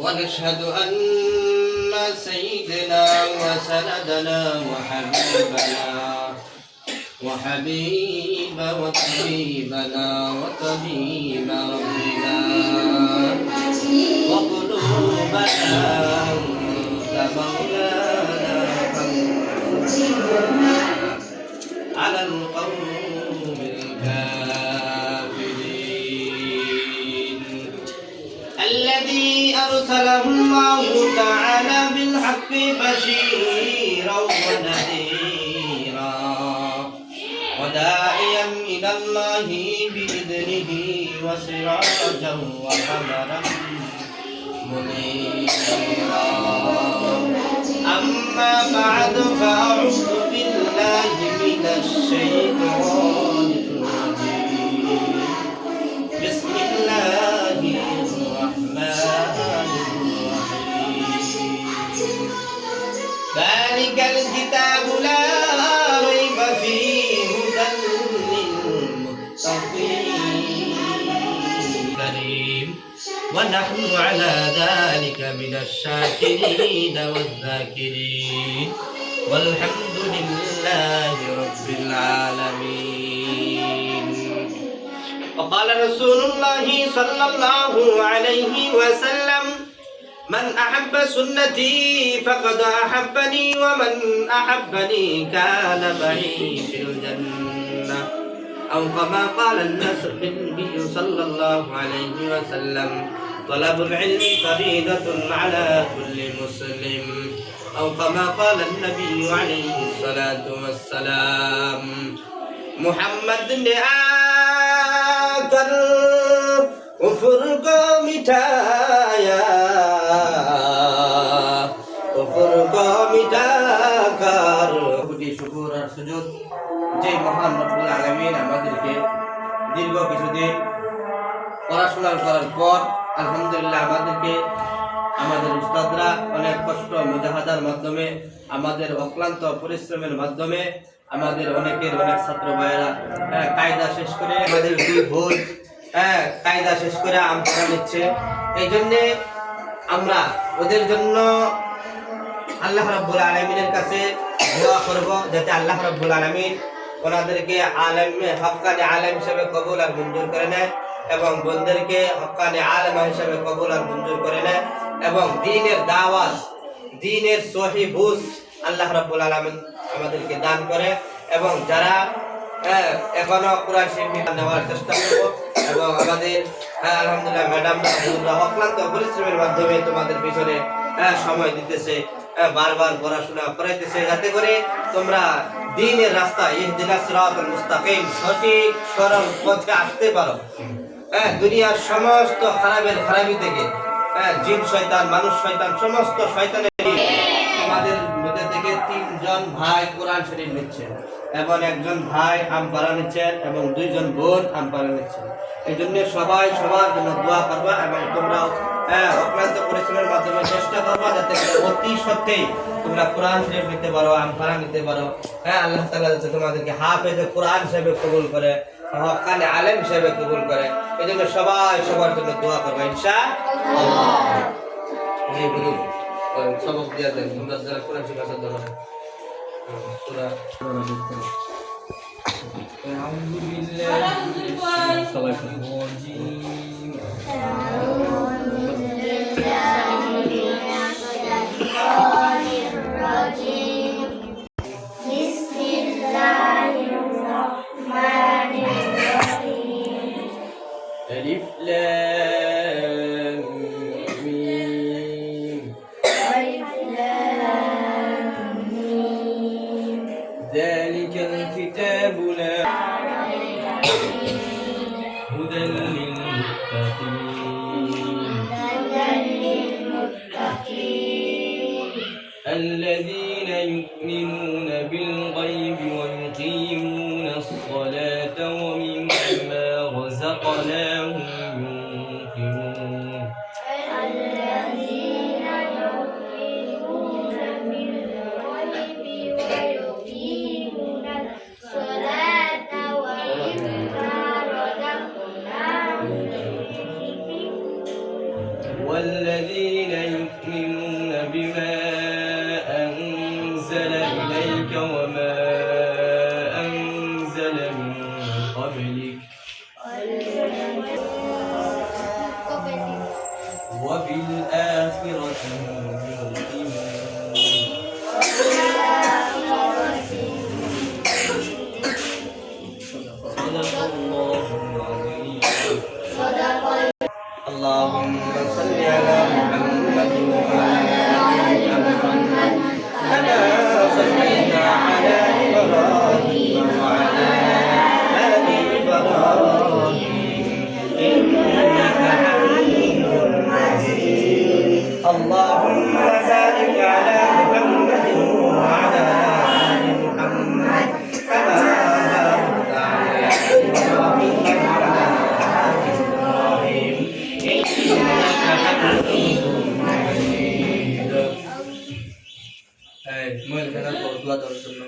ونشهد أن سيدنا وسندنا وحبيب وطبيبنا وطبيب ربنا وقلوبنا أنت مولانا فانصرنا على القوم الكافرين الذي أرسله الله تعالى بالحق بشيرا ونذيرا وداعيا إلى الله بإذنه وسراجا وقمرا منيرا أما بعد فأعوذ بالله من الشيطان الرجيم بسم الله الرحمن الرحيم ذلك الكتاب لا ريب فيه هدى للمتقين ونحن على ذلك من الشاكرين والذاكرين والحمد لله رب العالمين. وقال رسول الله صلى الله عليه وسلم من أحب سنتي فقد أحبني ومن أحبني كان معي في الجنة أو كما قال النبي صلى الله عليه وسلم طلب العلم فريضة على كل مسلم أو كما قال النبي عليه الصلاة والسلام محمد ने आकर कुफ्र को मिटाया कुफ्र को मिटाकर खुदी शुक्र और सुजूद যে মহান রব্বুল আলামিন আমাদেরকে দীর্ঘ কিছুদিন পড়াশোনা করার পর আলহামদুলিল্লাহ আমাদের উস্তাদরা অনেক কষ্ট মুজাহাদার মাধ্যমে আমাদের অক্লান্ত পরিশ্রমের মাধ্যমে আমাদের অনেক ছাত্র ভাইয়েরা কায়দা শেষ করে আমাদের দুই ভোর কায়দা শেষ করে আমফানা নিচ্ছে। এই জন্য আমরা ওদের জন্য আল্লাহ রাব্বুল আলামিনের কাছে দোয়া করব যাতে আল্লাহ রাব্বুল আলামিন ওনাদেরকে হক্কানি আলেম হিসেবে কবুল আর মঞ্জুর করে নেয় এবং বোনদেরকে হক্কানি আলেমা হিসেবে কবুল আর মঞ্জুর করে নেয় এবং দ্বীনের দাওয়াত দ্বীনের সহি বুঝ আল্লাহ রাব্বুল আলামিন আমাদেরকে দান করে এবং যারা এখনো কোরআন শরীফ নেওয়ার চেষ্টা করব এবং আমাদের আলহামদুলিল্লাহ ম্যাডামরা অক্লান্ত পরিশ্রমের মাধ্যমে তোমাদের পিছনে সময় দিতেছে, বারবার পড়াশোনা করাইতেছে যাতে করে তোমরা দ্বীনের রাস্তা ইহদিনাস সিরাতাল মুস্তাকিম সঠিক সরল পথে আসতে পারো। দুনিয়ার সমস্ত খারাপি থেকে জিন শয়তান মানুষ শয়তান সমস্ত শয়তানের তোমাদের মধ্যে থেকে 3 জন ভাই কোরআন শরীফ নিচ্ছেন এবং 1 জন ভাই আমপারা নিচ্ছেন এবং 2 জন বোন আমপারা নিচ্ছেন। এই জন্য সবাই সবার জন্য দোয়া করবা এবং তোমরাও অক্লান্ত পরিশ্রমের মাধ্যমে চেষ্টা করবা যাতে অতি সত্যিই তোমরা কোরআন শরীফ নিতে পারো, আমপারা নিতে পারো। আল্লাহ তাআলা যাতে তোমাদেরকে হাফেজে কোরআন হিসেবে কবুল করে, হক্কানি আলেম হিসেবে কবুল করে। এই জন্য সবাই সবার জন্য দোয়া করবা ইনশাআল্লাহ। এই বলুন সবক দিয়া দেন তোমরা যারা কোরআন শরীফ আছে ধরো সূরা আউযু বিল্লাহি সবাই ألف لام ميم ذلك الكتاب لا هدى للمتقين الذين يؤمنون بالغيب ويقيمون الصلاة ومما رزقناهم ينفقون الذين يؤمنون بالغيب ويقيمون الصلاة ومما رزقناهم ينفقون والذين قبلك وبالآخرة هم يوقنون. صدق الله العظيم. اللهم صل على محمد وعلى آل محمد كما صليت على إبراهيم وعلى آل إبراهيم إنك حميد مجيد. اللهم بارك على محمد وعلى آل محمد كما باركت على إبراهيم وعلى آل إبراهيم إنك حميد مجيد. এই মহিলা খেলা দোয়া দেওয়ার জন্য